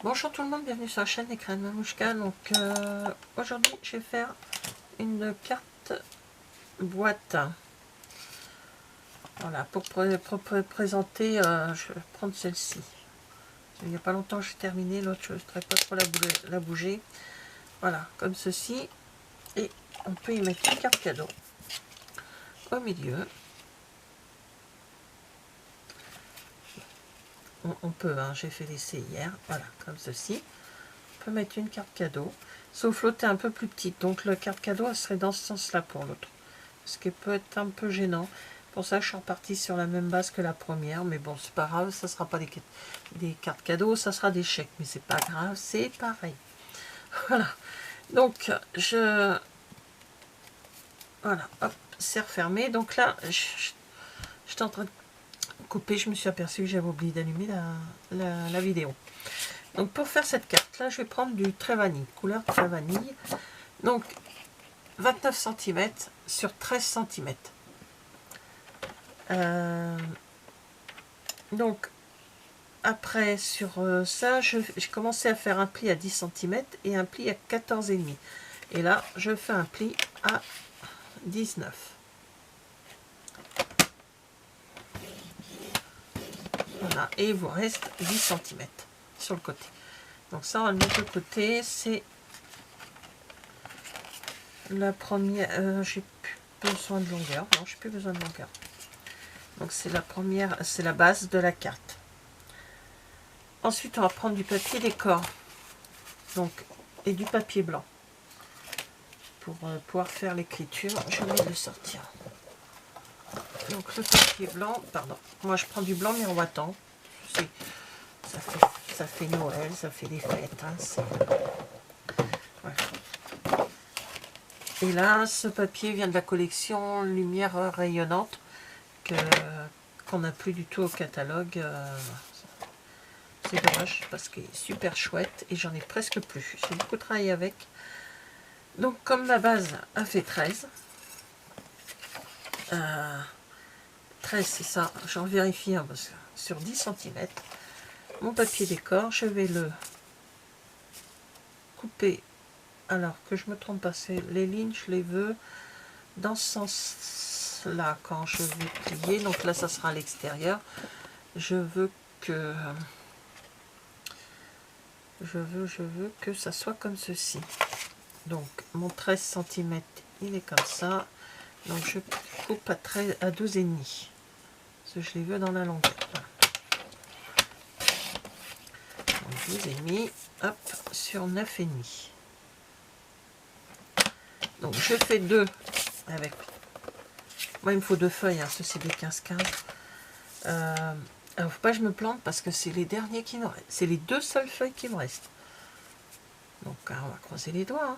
Bonjour tout le monde, bienvenue sur la chaîne Écran de Mamouchka. Donc aujourd'hui je vais faire une carte boîte. Voilà, pour présenter, je vais prendre celle-ci. Il n'y a pas longtemps que j'ai terminé, l'autre je ne voudrais pas trop la bouger. Voilà, comme ceci. Et on peut y mettre une carte cadeau au milieu. On peut, hein, j'ai fait l'essai hier, voilà, comme ceci. On peut mettre une carte cadeau, sauf l'autre est un peu plus petite, donc la carte cadeau elle serait dans ce sens-là pour l'autre. Ce qui peut être un peu gênant. Pour ça, je suis repartie sur la même base que la première, mais bon, c'est pas grave, ça sera pas des cartes cadeaux, ça sera des chèques, mais c'est pas grave, c'est pareil. Voilà, donc voilà, hop, c'est refermé. Donc là, j'étais en train de couper, je me suis aperçue que j'avais oublié d'allumer la vidéo. Donc pour faire cette carte là, je vais prendre du très vanille, couleur très vanille. Donc 29 cm sur 13 cm. Donc après sur ça, j'ai commencé à faire un pli à 10 cm et un pli à 14,5. Et là, je fais un pli à 19. Voilà, et il vous reste 10 cm sur le côté. Donc ça, on va le mettre de côté. C'est la première. J'ai plus besoin de longueur. Non, j'ai plus besoin de longueur. Donc c'est la première, c'est la base de la carte. Ensuite, on va prendre du papier décor, donc et du papier blanc pour pouvoir faire l'écriture. Je vais le sortir. Donc le papier blanc, pardon. Moi, je prends du blanc miroitant. Ça fait Noël, ça fait des fêtes. Hein, voilà. Et là, ce papier vient de la collection Lumière rayonnante qu'on n'a plus du tout au catalogue. C'est dommage parce qu'il est super chouette et j'en ai presque plus. J'ai beaucoup travaillé avec. Donc comme ma base a fait 13, 13 c'est ça, j'en vérifie hein, parce que sur 10 cm, mon papier décor, je vais le couper. Alors que je me trompe pas, c'est les lignes, je les veux dans ce sens là quand je vais plier. Donc là ça sera à l'extérieur. Je veux que que ça soit comme ceci. Donc mon 13 cm il est comme ça. Donc je coupe à 12,5 parce que je les veux dans la longueur. Voilà. Donc 12,5, hop, sur 9,5. Donc je fais 2 avec. Moi il me faut 2 feuilles, hein, ceci des 15-15. Alors faut pas que je me plante parce que c'est les derniers qui me restent. C'est les 2 seules feuilles qui me restent. Donc on va croiser les doigts. Hein.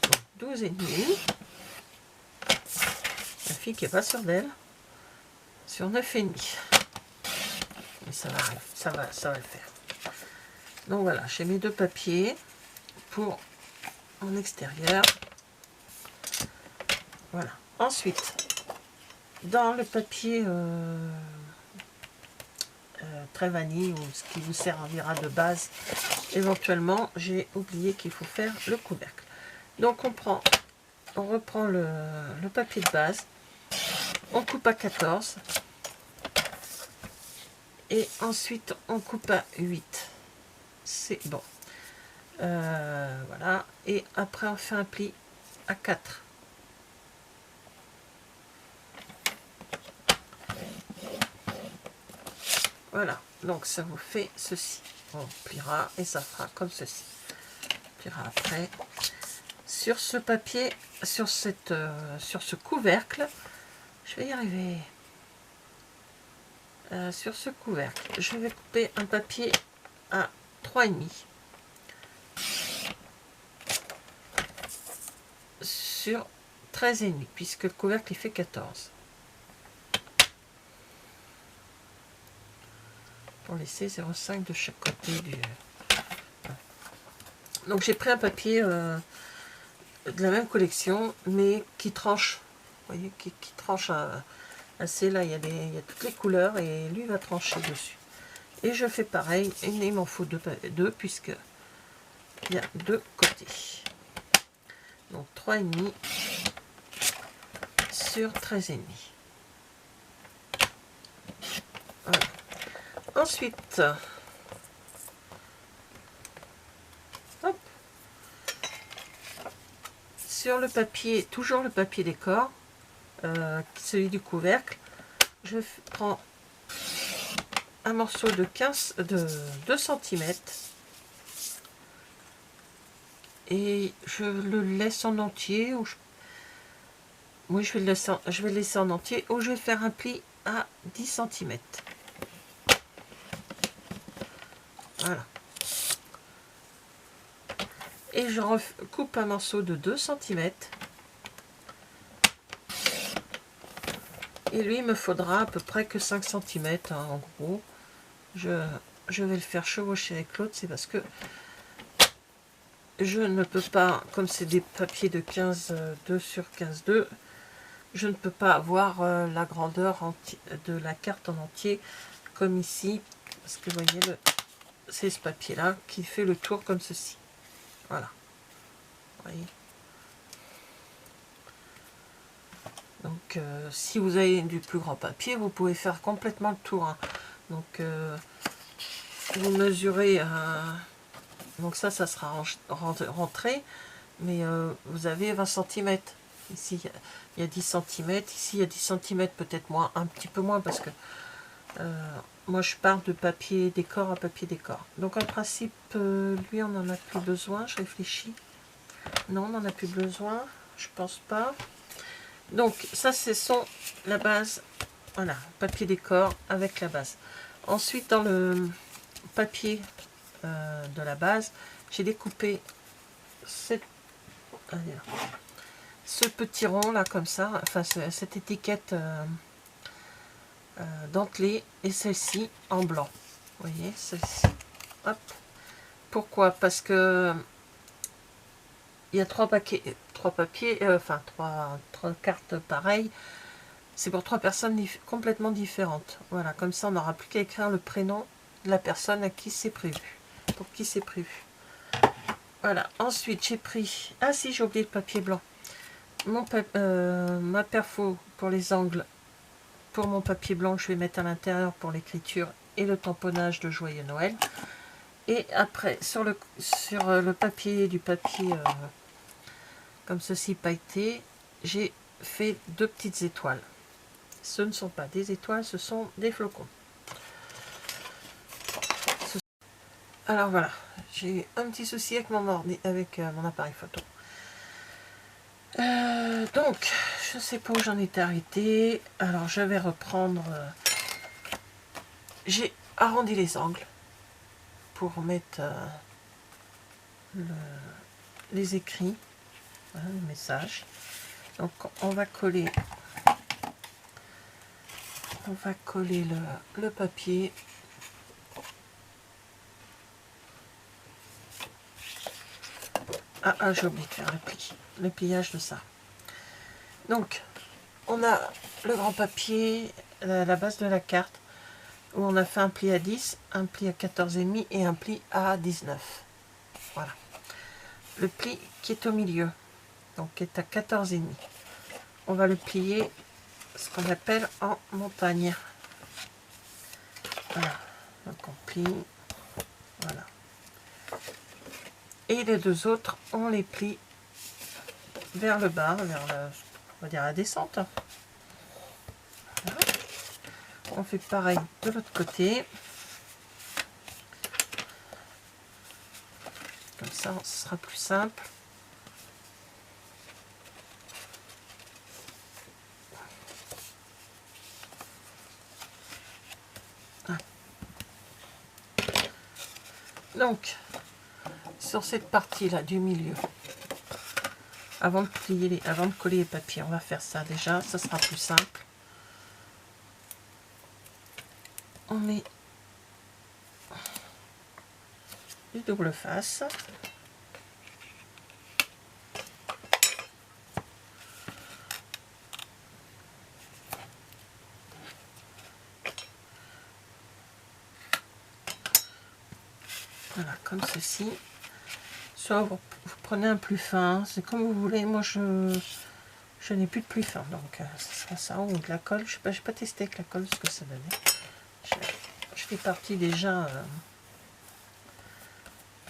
Donc 12,5. La fille qui n'est pas sûre d'elle. Sur 9,5. Mais ça va le faire. Donc voilà, j'ai mes 2 papiers pour en extérieur. Voilà. Ensuite, dans le papier très vanille, ou ce qui vous servira de base, éventuellement, j'ai oublié qu'il faut faire le couvercle. Donc on reprend le papier de base, on coupe à 14 et ensuite on coupe à 8. C'est bon. Voilà. Et après on fait un pli à 4. Voilà. Donc ça vous fait ceci. On pliera et ça fera comme ceci. On pliera après. Sur ce papier, sur ce couvercle, je vais y arriver. Sur ce couvercle, je vais couper un papier à 3,5 sur 13,5 puisque le couvercle il fait 14 pour laisser 0,5 de chaque côté du. Donc j'ai pris un papier de la même collection mais qui tranche, vous voyez, qui tranche assez. Là il y a toutes les couleurs et lui va trancher dessus. Et je fais pareil, il m'en faut deux puisque il y a deux côtés. Donc 3,5 sur 13,5. Voilà. Ensuite, hop, sur le papier, toujours le papier décor, celui du couvercle, je prends un morceau de 2 cm et je le laisse en entier. Oui, je vais le laisser en entier, ou je vais faire un pli à 10 cm. Voilà. Et je coupe un morceau de 2 cm. Et lui, il me faudra à peu près que 5 cm, hein, en gros. Je vais le faire chevaucher avec l'autre, c'est parce que je ne peux pas, comme c'est des papiers de 15,2 sur 15,2, je ne peux pas avoir la grandeur de la carte en entier, comme ici, parce que vous voyez, c'est ce papier-là qui fait le tour comme ceci. Voilà. Vous voyez. Donc, si vous avez du plus grand papier, vous pouvez faire complètement le tour. Hein. Donc, vous mesurez, donc ça sera rentré, mais vous avez 20 cm. Ici, il y a 10 cm. Ici, il y a 10 cm, peut-être moins, un petit peu moins, parce que moi, je pars de papier décor à papier décor. Donc, en principe, lui, on n'en a plus besoin. Je réfléchis. Non, on n'en a plus besoin. Je pense pas. Donc, ça, c'est la base. Voilà, papier décor avec la base. Ensuite, dans le papier de la base, j'ai découpé ce petit rond là, comme ça, enfin, cette étiquette dentelée, et celle-ci en blanc. Vous voyez, celle-ci. Hop. Pourquoi? Parce que il y a trois papiers, enfin trois cartes pareilles. C'est pour 3 personnes complètement différentes. Voilà, comme ça on n'aura plus qu'à écrire le prénom de la personne à qui c'est prévu. Pour qui c'est prévu. Voilà, ensuite j'ai pris... Ah si, j'ai oublié le papier blanc. Ma perfo pour les angles, pour mon papier blanc, je vais mettre à l'intérieur pour l'écriture et le tamponnage de Joyeux Noël. Et après, sur le papier, comme ceci pailleté, j'ai fait 2 petites étoiles. Ce ne sont pas des étoiles, ce sont des flocons. Alors voilà, j'ai un petit souci avec mon appareil photo. Donc, je ne sais pas où j'en étais arrêté. Alors, je vais reprendre. J'ai arrondi les angles pour mettre les écrits, hein, les messages. Donc, on va coller le papier. Ah, j'ai oublié de faire le pliage de ça. Donc, on a le grand papier, la base de la carte, où on a fait un pli à 10, un pli à 14,5 et un pli à 19. Voilà. Le pli qui est au milieu, donc qui est à 14,5. On va le plier, ce qu'on appelle en montagne. Voilà. Donc on plie. Voilà. Et les deux autres, on les plie vers le bas, vers on va dire la descente. Voilà. On fait pareil de l'autre côté. Comme ça, ce sera plus simple. Donc, sur cette partie-là du milieu, avant de coller les papiers, on va faire ça déjà, ça sera plus simple. On met du double face. Voilà, comme ceci. Soit vous prenez un plus fin, c'est comme vous voulez. Moi, je n'ai plus de plus fin, donc ce sera ça, ou de la colle. Je sais pas, j'ai pas testé avec la colle ce que ça donnait. Je fais partie déjà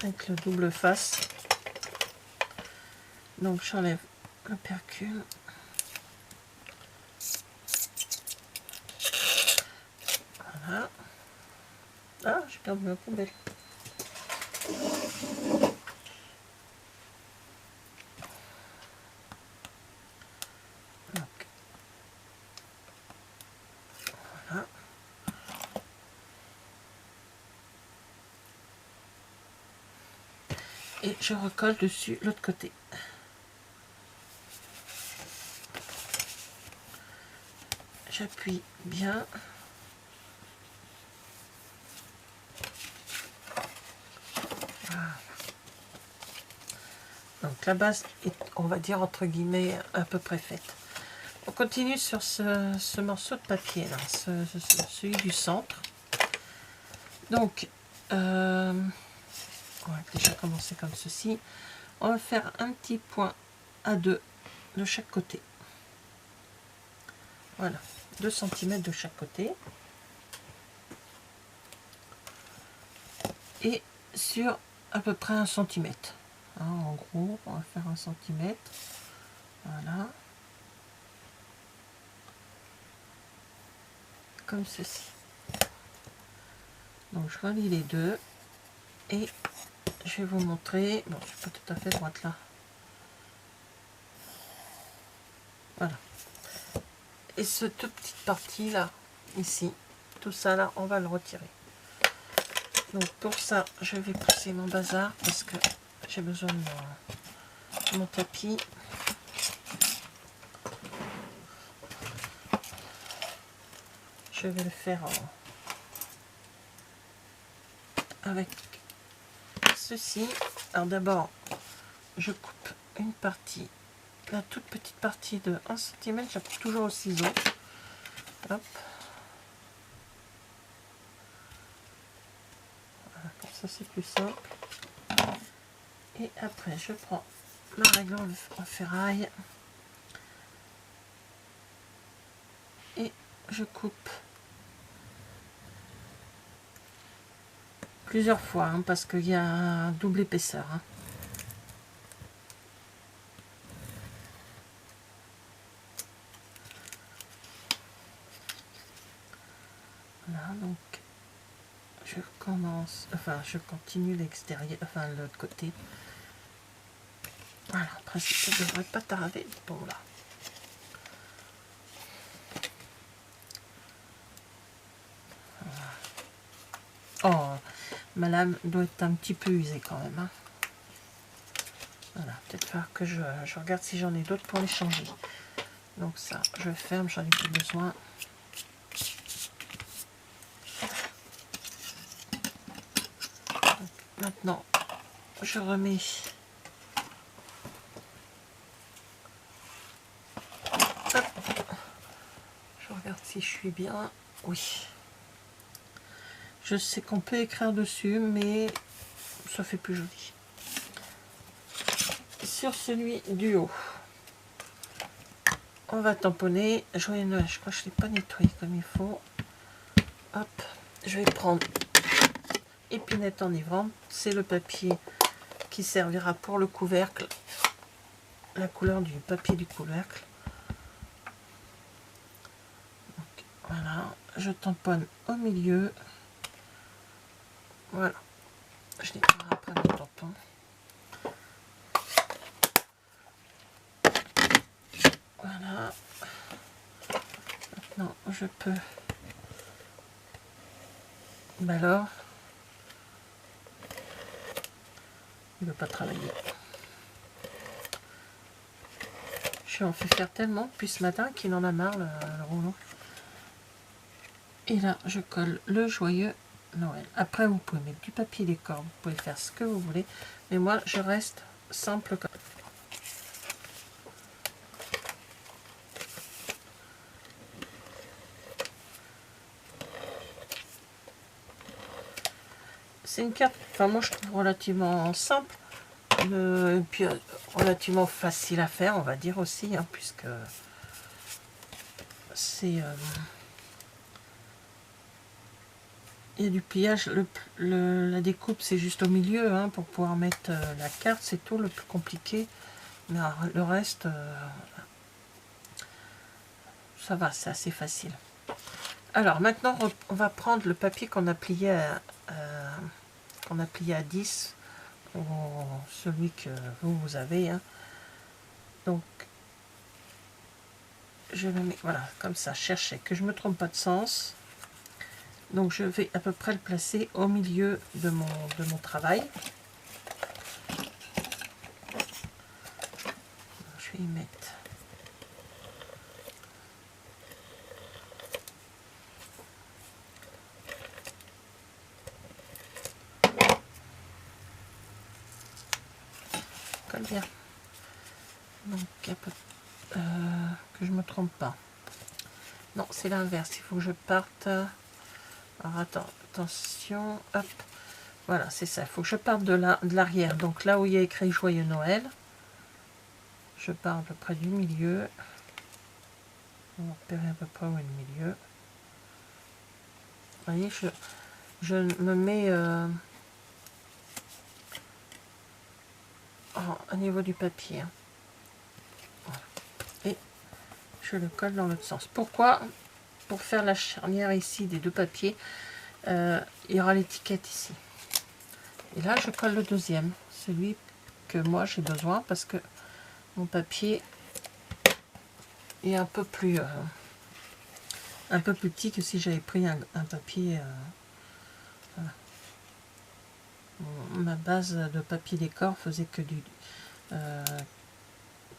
avec le double face. Donc j'enlève le percule. Voilà. Ah, j'ai perdu ma poubelle. Donc, voilà. Et je recolle dessus l'autre côté. J'appuie bien. Voilà. Donc la base est, on va dire entre guillemets, à peu près faite. On continue sur ce morceau de papier là, celui du centre. Donc, on va déjà commencer comme ceci. On va faire un petit point à 2 de chaque côté. Voilà, 2 cm de chaque côté. Et sur à peu près 1 cm. Hein, en gros, on va faire 1 cm. Voilà. Comme ceci. Donc je relie les deux. Et je vais vous montrer. Bon, je suis pas tout à fait droite là. Voilà. Et ce toute petite partie là, ici, tout ça là, on va le retirer. Donc pour ça, je vais pousser mon bazar parce que j'ai besoin de mon tapis. Je vais le faire avec ceci. Alors d'abord, je coupe une partie, la toute petite partie de 1 cm, je la coupe toujours au ciseau. Hop. Voilà, comme ça c'est plus simple. Et après, je prends ma règle en ferraille et je coupe plusieurs fois, hein, parce qu'il y a un double épaisseur. Hein. Voilà, donc je commence, enfin je continue l'extérieur, enfin l'autre côté. Voilà, en principe ça ne devrait pas tarder. Bon là. Oh, ma lame doit être un petit peu usée quand même. Hein. Voilà, peut-être falloir que je regarde si j'en ai d'autres pour les changer. Donc ça, je ferme, j'en ai plus besoin. Donc, maintenant, je remets. Hop. Je regarde si je suis bien. Oui. Je sais qu'on peut écrire dessus, mais ça fait plus joli. Sur celui du haut, on va tamponner. Joyeux Noël, je crois que je ne l'ai pas nettoyé comme il faut. Hop, je vais prendre épinette enivrante. C'est le papier qui servira pour le couvercle. La couleur du papier du couvercle. Donc, voilà, je tamponne au milieu. Voilà, je nettoierai après mon tampon. Voilà. Maintenant, je peux. Ben alors, il ne veut pas travailler. Je en fais faire tellement depuis ce matin qu'il en a marre le rouleau. Et là, je colle le joyeux Noël. Après, vous pouvez mettre du papier décor, vous pouvez faire ce que vous voulez. Mais moi, je reste simple comme c'est une carte, enfin moi je trouve relativement simple, et puis relativement facile à faire, on va dire aussi, hein, puisque c'est... il y a du pliage, la découpe c'est juste au milieu, hein, pour pouvoir mettre la carte, c'est tout le plus compliqué, mais le reste, ça va, c'est assez facile. Alors maintenant on va prendre le papier qu'on a plié à 10, ou celui que vous avez, hein. Donc je le mets, voilà, comme ça, cherchez que je me trompe pas de sens. Donc je vais à peu près le placer au milieu de mon travail. Je vais y mettre comme bien. Donc un peu, que je me trompe pas. Non, c'est l'inverse, il faut que je parte. Alors attention, hop. Voilà, c'est ça, il faut que je parte de l'arrière. Donc là où il y a écrit Joyeux Noël, je pars à peu près du milieu. On va repérer à peu près où est le milieu. Vous voyez, je me mets au niveau du papier. Hein. Voilà. Et je le colle dans l'autre sens. Pourquoi? Pour faire la charnière ici des deux papiers, il y aura l'étiquette ici. Et là, je colle le deuxième, celui que moi j'ai besoin, parce que mon papier est un peu plus petit que si j'avais pris un papier. Voilà. Ma base de papier décor faisait que du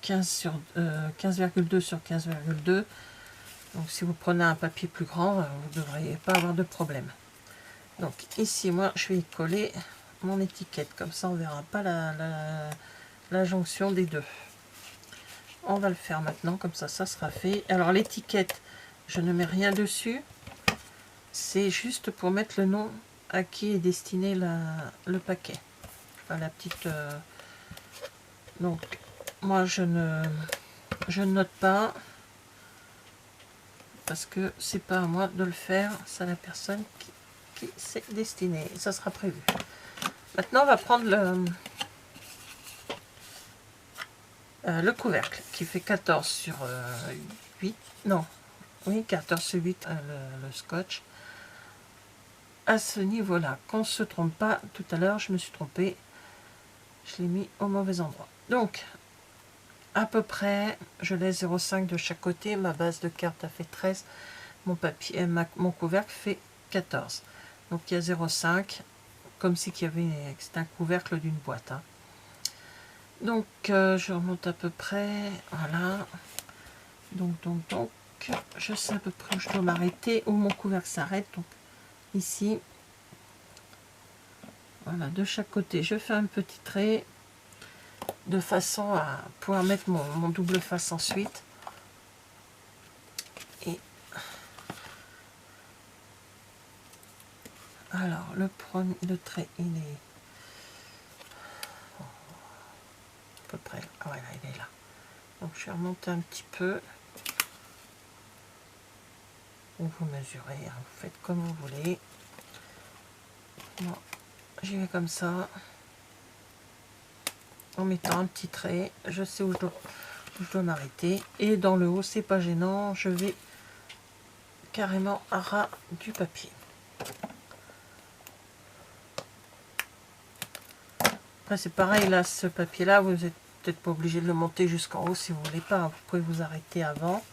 15,2 sur 15,2. Donc si vous prenez un papier plus grand, vous ne devriez pas avoir de problème. Donc ici, moi, je vais y coller mon étiquette. Comme ça, on ne verra pas la jonction des deux. On va le faire maintenant, comme ça sera fait. Alors l'étiquette, je ne mets rien dessus. C'est juste pour mettre le nom à qui est destiné le paquet. Enfin, la petite... Donc, moi, je ne note pas. Parce que c'est pas à moi de le faire. C'est à la personne qui s'est destinée. Et ça sera prévu. Maintenant, on va prendre le couvercle qui fait 14 sur 8. Non, oui, 14 sur 8 le scotch. À ce niveau-là, qu'on ne se trompe pas. Tout à l'heure, je me suis trompée. Je l'ai mis au mauvais endroit. Donc, à peu près, je laisse 0,5 de chaque côté. Ma base de carte a fait 13. Mon papier, mon couvercle fait 14. Donc, il y a 0,5. Comme si c'était un couvercle d'une boîte. Hein. Donc, je remonte à peu près. Voilà. Donc, je sais à peu près où je dois m'arrêter, où mon couvercle s'arrête. Donc, ici. Voilà, de chaque côté, je fais un petit trait de façon à pouvoir mettre mon double face ensuite. Et alors, le trait, il est à peu près. Ah voilà, il est là. Donc, je vais remonter un petit peu. Vous mesurez, hein, vous faites comme vous voulez. Moi, j'y vais comme ça. En mettant un petit trait, je sais où je dois m'arrêter. Et dans le haut, c'est pas gênant, je vais carrément à ras du papier. Après c'est pareil, là, ce papier là, vous n'êtes peut-être pas obligé de le monter jusqu'en haut si vous voulez pas, hein. Vous pouvez vous arrêter avant.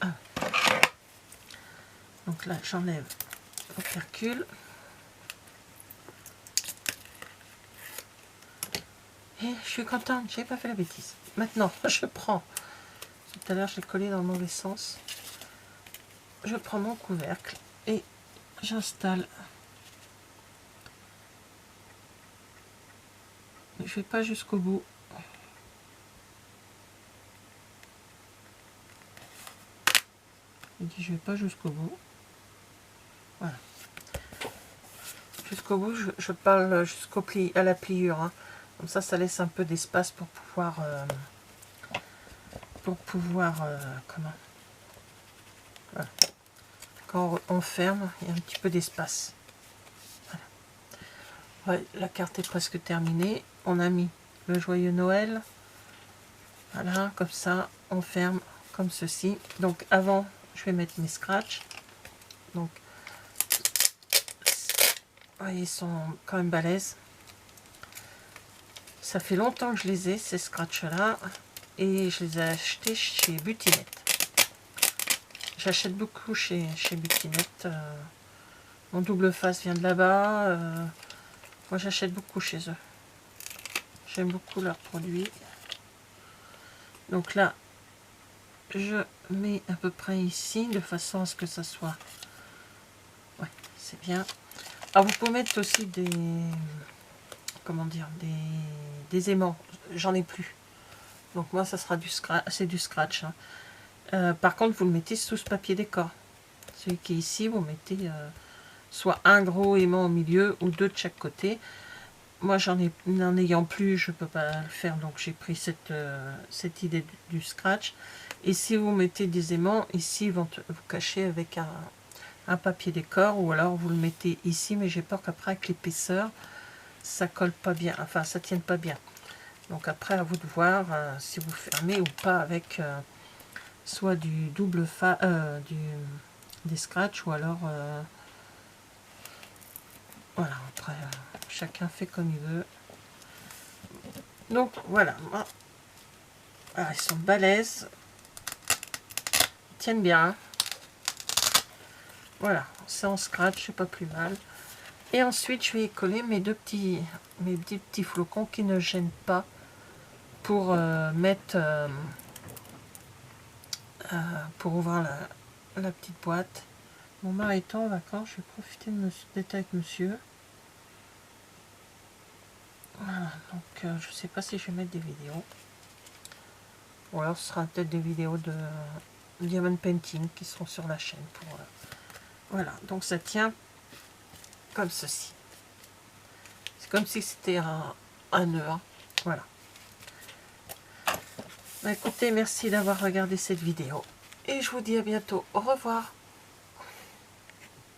Ah. Donc là, j'enlève l'opercule. Et je suis contente, j'ai pas fait la bêtise. Maintenant, je prends, tout à l'heure je l'ai collé dans le mauvais sens, je prends mon couvercle et j'installe. Je vais pas jusqu'au bout. Je dis je vais pas jusqu'au bout. Voilà. jusqu'au bout, je parle jusqu'au pli, à la pliure, hein. Comme ça laisse un peu d'espace pour pouvoir comment, voilà. Quand on ferme, il y a un petit peu d'espace. Voilà. Ouais, la carte est presque terminée. On a mis le joyeux Noël. Voilà, comme ça, on ferme comme ceci. Donc avant, je vais mettre mes scratchs. Donc, vous voyez, ils sont quand même balèzes. Ça fait longtemps que je les ai, ces scratchs-là. Et je les ai achetés chez Butinette. J'achète beaucoup chez Butinette. Mon double face vient de là-bas. Moi, j'achète beaucoup chez eux. J'aime beaucoup leurs produits. Donc là, je mets à peu près ici, de façon à ce que ça soit... Ouais, c'est bien. Alors, vous pouvez mettre aussi des... Comment dire, des aimants. J'en ai plus. Donc moi, ça sera du scratch. C'est du scratch. Hein. Par contre, vous le mettez sous ce papier décor. Celui qui est ici, vous mettez soit un gros aimant au milieu ou deux de chaque côté. Moi, n'en ayant plus, je ne peux pas le faire. Donc j'ai pris cette idée du scratch. Et si vous mettez des aimants, ici, vous cachez avec un papier décor. Ou alors vous le mettez ici. Mais j'ai peur qu'après, avec l'épaisseur, ça colle pas bien. Enfin, ça tienne pas bien. Donc après, à vous de voir si vous fermez ou pas avec soit du double des scratchs ou alors voilà, après chacun fait comme il veut. Donc voilà, ah, ils sont balèzes, ils tiennent bien. Hein. Voilà, c'est en scratch, c'est pas plus mal. Et ensuite, je vais y coller mes petits flocons qui ne gênent pas pour mettre pour ouvrir la petite boîte. Mon mari étant en vacances, je vais profiter d'être avec monsieur. Voilà, donc je sais pas si je vais mettre des vidéos. Ou alors ce sera peut-être des vidéos de diamond painting qui seront sur la chaîne. Voilà, donc ça tient comme ceci. C'est comme si c'était un nœud. Hein. Voilà. Bah, écoutez, merci d'avoir regardé cette vidéo. Et je vous dis à bientôt. Au revoir.